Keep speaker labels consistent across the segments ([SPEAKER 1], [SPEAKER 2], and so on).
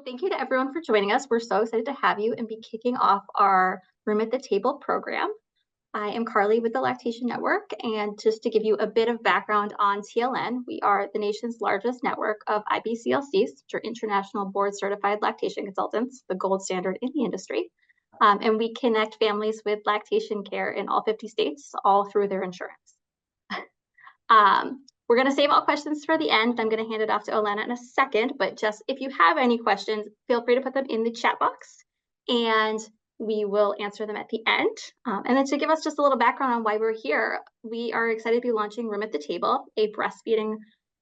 [SPEAKER 1] Well, thank you to everyone for joining us. We're so excited to have you and be kicking off our Room at the Table program. I am Carly with the Lactation Network, and just to give you a bit of background on TLN, we are the nation's largest network of IBCLCs, which are International Board Certified Lactation Consultants, the gold standard in the industry. And we connect families with lactation care in all 50 states, all through their insurance. We're going to save all questions for the end. I'm going to hand it off to Olena in a second, but just if you have any questions, feel free to put them in the chat box and we will answer them at the end. And then to give us just a little background on why we're here, we are excited to be launching Room at the Table, a breastfeeding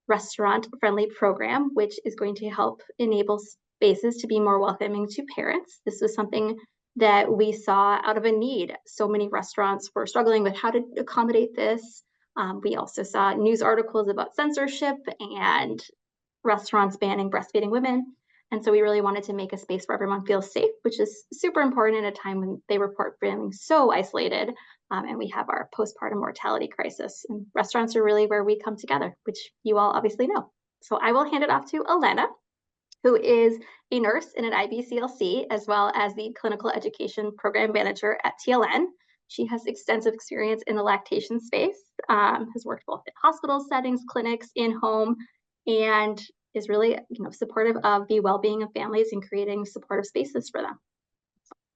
[SPEAKER 1] restaurant-friendly program, which is going to help enable spaces to be more welcoming to parents. This was something that we saw out of a need. So many restaurants were struggling with how to accommodate this. We also saw news articles about censorship and restaurants banning breastfeeding women. And so we really wanted to make a space where everyone feels safe, which is super important at a time when they report feeling so isolated. And we have our postpartum mortality crisis. And restaurants are really where we come together, which you all obviously know. So I will hand it off to Olena, who is a nurse in an IBCLC, as well as the clinical education program manager at TLN. She has extensive experience in the lactation space, has worked both in hospital settings, clinics, in-home, and is really supportive of the well-being of families and creating supportive spaces for them.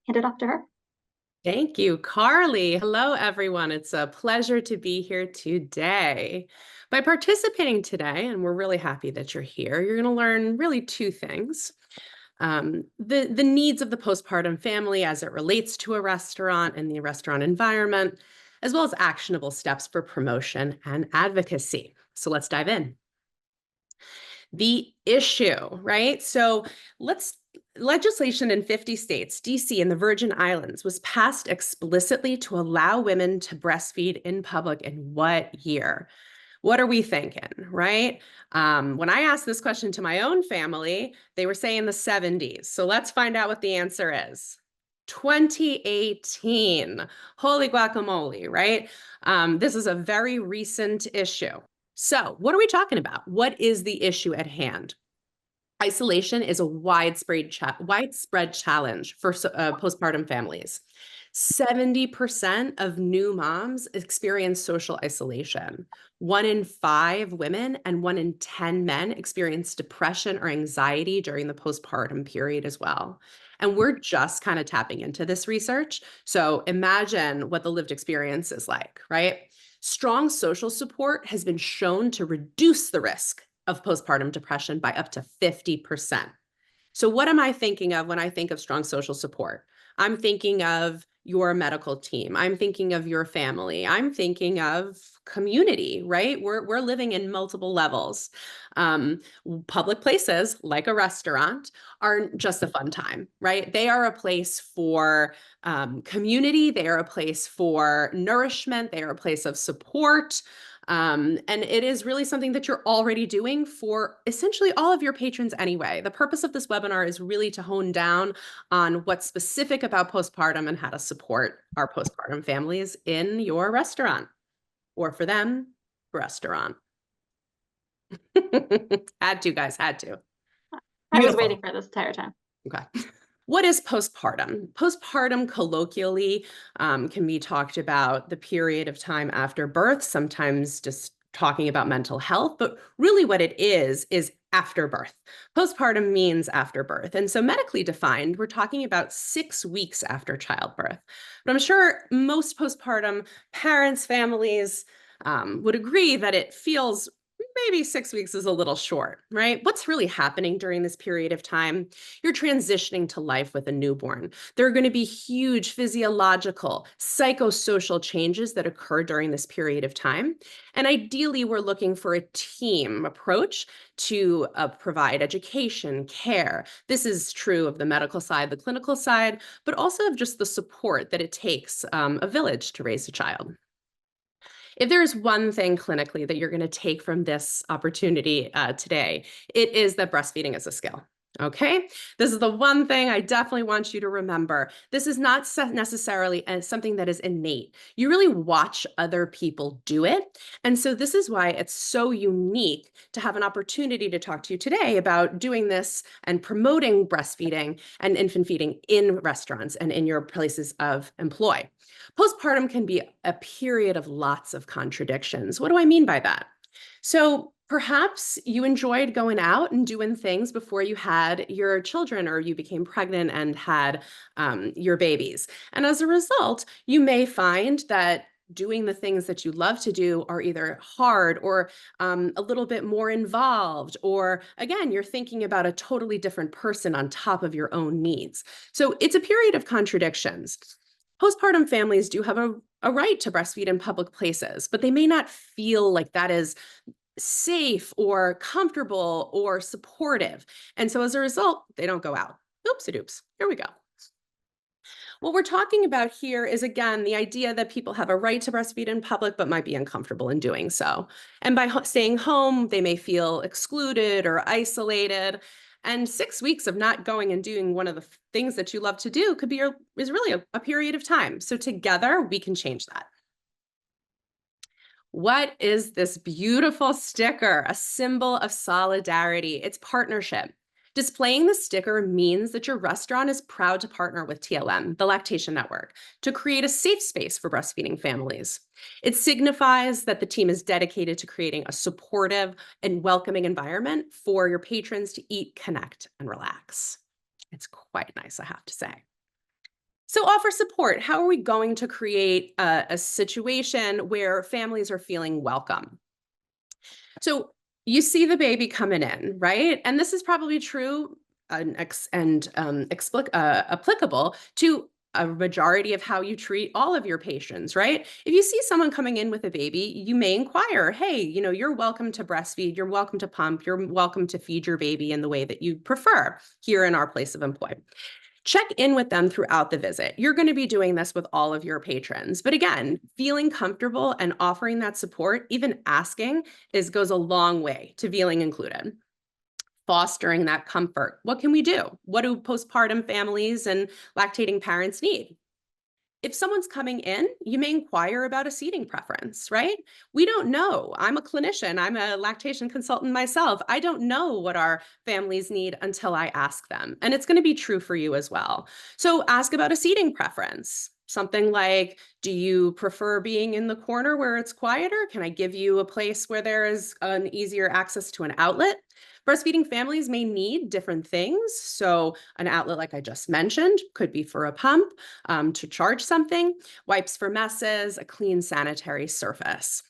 [SPEAKER 1] Hand it off to her.
[SPEAKER 2] Thank you, Carly. Hello, everyone. It's a pleasure to be here today. By participating today, and we're really happy that you're here, you're going to learn really two things. The needs of the postpartum family as it relates to a restaurant and the restaurant environment, as well as actionable steps for promotion and advocacy. So let's dive in. The issue, right? So legislation in 50 states, DC and the Virgin Islands, was passed explicitly to allow women to breastfeed in public in what year? What are we thinking, right? When I asked this question to my own family, they were saying the 70s. So let's find out what the answer is. 2018. Holy guacamole, right? This is a very recent issue. So what are we talking about? What is the issue at hand? Isolation is a widespread challenge for postpartum families. 70% of new moms experience social isolation. 1 in 5 women and 1 in 10 men experience depression or anxiety during the postpartum period as well. And we're just kind of tapping into this research. So imagine what the lived experience is like, right? Strong social support has been shown to reduce the risk of postpartum depression by up to 50%. So what am I thinking of when I think of strong social support? I'm thinking of your medical team. I'm thinking of your family. I'm thinking of community, right? We're living in multiple levels. Public places like a restaurant aren't just a fun time, right? They are a place for community. They are a place for nourishment. They are a place of support. And it is really something that you're already doing for essentially all of your patrons anyway. The purpose of this webinar is really to hone down on what's specific about postpartum and how to support our postpartum families in your restaurant, or for them, restaurant. Had to, guys, had to.
[SPEAKER 1] I was waiting for this entire time.
[SPEAKER 2] Okay. What is postpartum? Postpartum colloquially can be talked about the period of time after birth, sometimes just talking about mental health, but really what it is after birth. Postpartum means after birth. And so medically defined, we're talking about 6 weeks after childbirth. But I'm sure most postpartum parents, families would agree that it feels maybe 6 weeks is a little short, right? What's really happening during this period of time? You're transitioning to life with a newborn. There are going to be huge physiological, psychosocial changes that occur during this period of time. And ideally, we're looking for a team approach to provide education, care. This is true of the medical side, the clinical side, but also of just the support that it takes a village to raise a child. If there is one thing clinically that you're going to take from this opportunity today, it is that breastfeeding is a skill. Okay, this is the one thing I definitely want you to remember. This is not necessarily something that is innate. You really watch other people do it. And so, this is why it's so unique to have an opportunity to talk to you today about doing this and promoting breastfeeding and infant feeding in restaurants and in your places of employ. Postpartum can be a period of lots of contradictions. What do I mean by that? So perhaps you enjoyed going out and doing things before you had your children or you became pregnant and had your babies. And as a result, you may find that doing the things that you love to do are either hard or a little bit more involved, or again, you're thinking about a totally different person on top of your own needs. So it's a period of contradictions. Postpartum families do have a right to breastfeed in public places, but they may not feel like that is safe or comfortable or supportive. And so as a result, they don't go out. Oops-a-doops. Here we go. What we're talking about here is, again, the idea that people have a right to breastfeed in public, but might be uncomfortable in doing so. And by staying home, they may feel excluded or isolated. And 6 weeks of not going and doing one of the things that you love to do could be is really a period of time. So together, we can change that. What is this beautiful sticker? A symbol of solidarity. It's partnership. Displaying the sticker means that your restaurant is proud to partner with TLM, the Lactation Network, to create a safe space for breastfeeding families. It signifies that the team is dedicated to creating a supportive and welcoming environment for your patrons to eat, connect, and relax. It's quite nice, I have to say. So offer support. How are we going to create a situation where families are feeling welcome? So you see the baby coming in, right? And this is probably true and applicable to a majority of how you treat all of your patients, right? If you see someone coming in with a baby, you may inquire, hey, you're welcome to breastfeed, you're welcome to pump, you're welcome to feed your baby in the way that you prefer here in our place of employ. Check in with them throughout the visit. You're going to be doing this with all of your patrons. But again, feeling comfortable and offering that support, even asking, goes a long way to feeling included. Fostering that comfort. What can we do? What do postpartum families and lactating parents need? If someone's coming in, you may inquire about a seating preference, right? We don't know. I'm a clinician. I'm a lactation consultant myself. I don't know what our families need until I ask them. And it's going to be true for you as well. So ask about a seating preference. Something like, do you prefer being in the corner where it's quieter? Can I give you a place where there is an easier access to an outlet? Breastfeeding families may need different things. So an outlet, like I just mentioned, could be for a pump, to charge something, wipes for messes, a clean sanitary surface.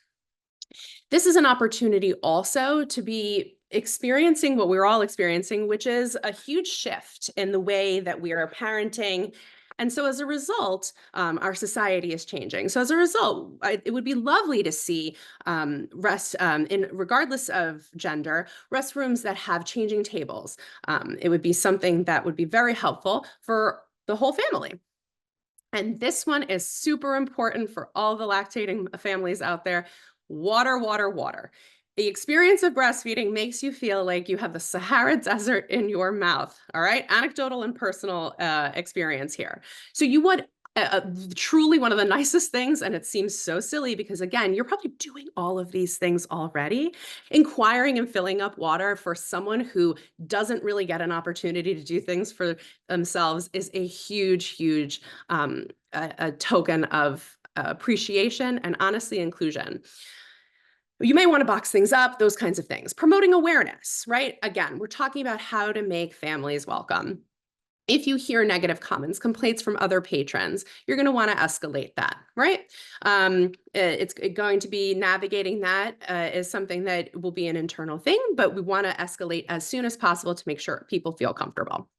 [SPEAKER 2] This is an opportunity also to be experiencing what we're all experiencing, which is a huge shift in the way that we are parenting. And so as a result, our society is changing. So as a result, it would be lovely to see regardless of gender, restrooms that have changing tables. It would be something that would be very helpful for the whole family. And this one is super important for all the lactating families out there. Water, water, water. The experience of breastfeeding makes you feel like you have the Sahara Desert in your mouth. All right. Anecdotal and personal experience here. So you would truly one of the nicest things, and it seems so silly because, again, you're probably doing all of these things already. Inquiring and filling up water for someone who doesn't really get an opportunity to do things for themselves is a huge, huge a token of appreciation and honestly inclusion. You may want to box things up, those kinds of things. Promoting awareness, right? Again, we're talking about how to make families welcome. If you hear negative comments, complaints from other patrons, you're going to want to escalate that, right? It's going to be navigating that is something that will be an internal thing, but we want to escalate as soon as possible to make sure people feel comfortable.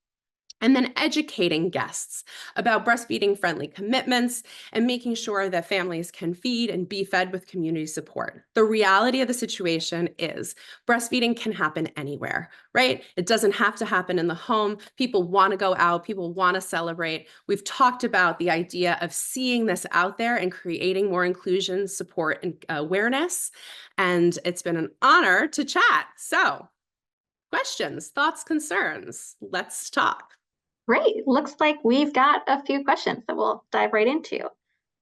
[SPEAKER 2] And then educating guests about breastfeeding friendly commitments and making sure that families can feed and be fed with community support. The reality of the situation is breastfeeding can happen anywhere, right? It doesn't have to happen in the home. People want to go out. People want to celebrate. We've talked about the idea of seeing this out there and creating more inclusion, support, and awareness. And it's been an honor to chat. So, Questions, thoughts, concerns? Let's talk.
[SPEAKER 1] Great. Looks like we've got a few questions that we'll dive right into.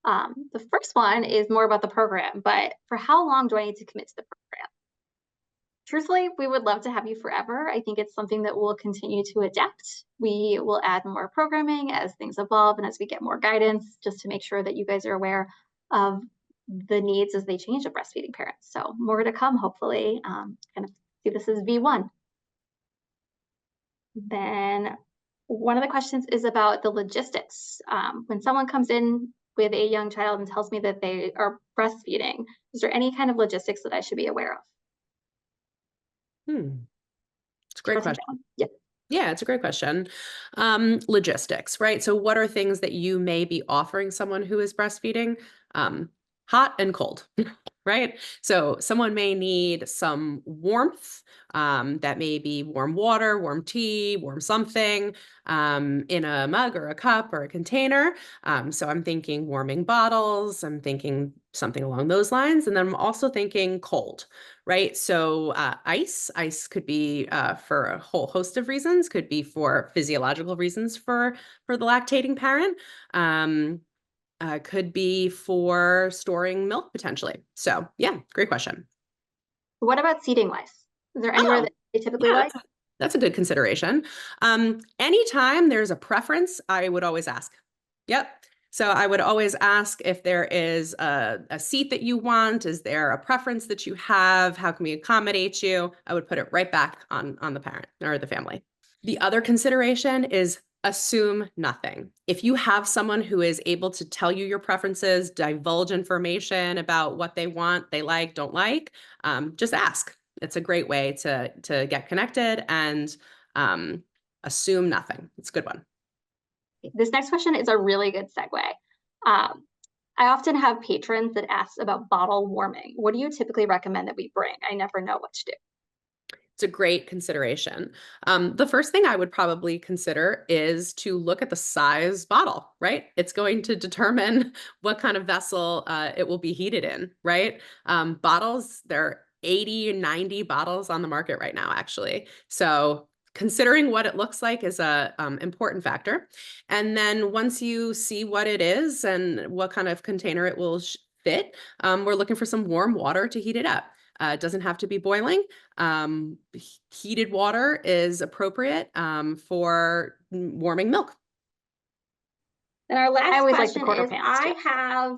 [SPEAKER 1] The first one is more about the program, but for how long do I need to commit to the program? Truthfully, we would love to have you forever. I think it's something that we'll continue to adapt. We will add more programming as things evolve and as we get more guidance, just to make sure that you guys are aware of the needs as they change of breastfeeding parents. So more to come, hopefully. Kind of see this as V1. Then one of the questions is about the logistics. When someone comes in with a young child and tells me that they are breastfeeding, is there any kind of logistics that I should be aware of?
[SPEAKER 2] It's a great
[SPEAKER 1] I'll take
[SPEAKER 2] question.
[SPEAKER 1] that one. Yeah.
[SPEAKER 2] Yeah, it's a great question. Logistics, right? So what are things that you may be offering someone who is breastfeeding? Hot and cold, right? So someone may need some warmth. That may be warm water, warm tea, warm something in a mug or a cup or a container. So I'm thinking warming bottles. I'm thinking something along those lines. And then I'm also thinking cold, right? So ice could be for a whole host of reasons. Could be for physiological reasons for the lactating parent. Could be for storing milk potentially. So yeah, great question.
[SPEAKER 1] What about seating wise? Is there anywhere
[SPEAKER 2] Oh,
[SPEAKER 1] that they typically
[SPEAKER 2] yeah,
[SPEAKER 1] like?
[SPEAKER 2] that's a good consideration. Anytime there's a preference, I would always ask. Yep. So I would always ask if there is a seat that you want. Is there a preference that you have? How can we accommodate you? I would put it right back on the parent or the family. The other consideration is assume nothing. If you have someone who is able to tell you your preferences, divulge information about what they want, they like, don't like, just ask. It's a great way to get connected and assume nothing. It's a good one.
[SPEAKER 1] This next question is a really good segue. Um, I often have patrons that ask about bottle warming. What do you typically recommend that we bring? I never know what to do.
[SPEAKER 2] It's a great consideration. The first thing I would probably consider is to look at the size bottle, right? It's going to determine what kind of vessel it will be heated in, right? Bottles, there are 80, 90 bottles on the market right now, actually. So considering what it looks like is a important factor. And then once you see what it is and what kind of container it will fit, we're looking for some warm water to heat it up. It doesn't have to be boiling. Heated water is appropriate for warming milk.
[SPEAKER 1] And our last
[SPEAKER 3] I always like the
[SPEAKER 1] question
[SPEAKER 3] quarter
[SPEAKER 1] is,
[SPEAKER 3] pants,
[SPEAKER 1] I
[SPEAKER 3] too.
[SPEAKER 1] have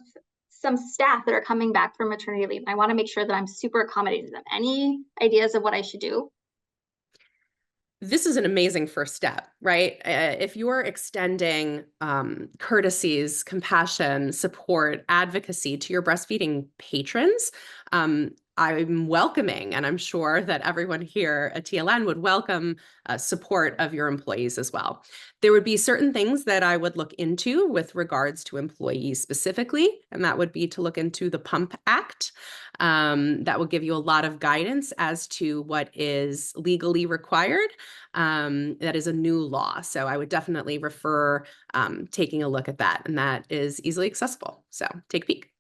[SPEAKER 1] some staff that are coming back from maternity leave. And I want to make sure that I'm super accommodating to them. Any ideas of what I should do?
[SPEAKER 2] This is an amazing first step, right? If you're extending courtesies, compassion, support, advocacy to your breastfeeding patrons, I'm welcoming, and I'm sure that everyone here at TLN would welcome support of your employees as well. There would be certain things that I would look into with regards to employees specifically, and that would be to look into the PUMP Act. That will give you a lot of guidance as to what is legally required. That is a new law. So I would definitely refer taking a look at that, and that is easily accessible. So take a peek.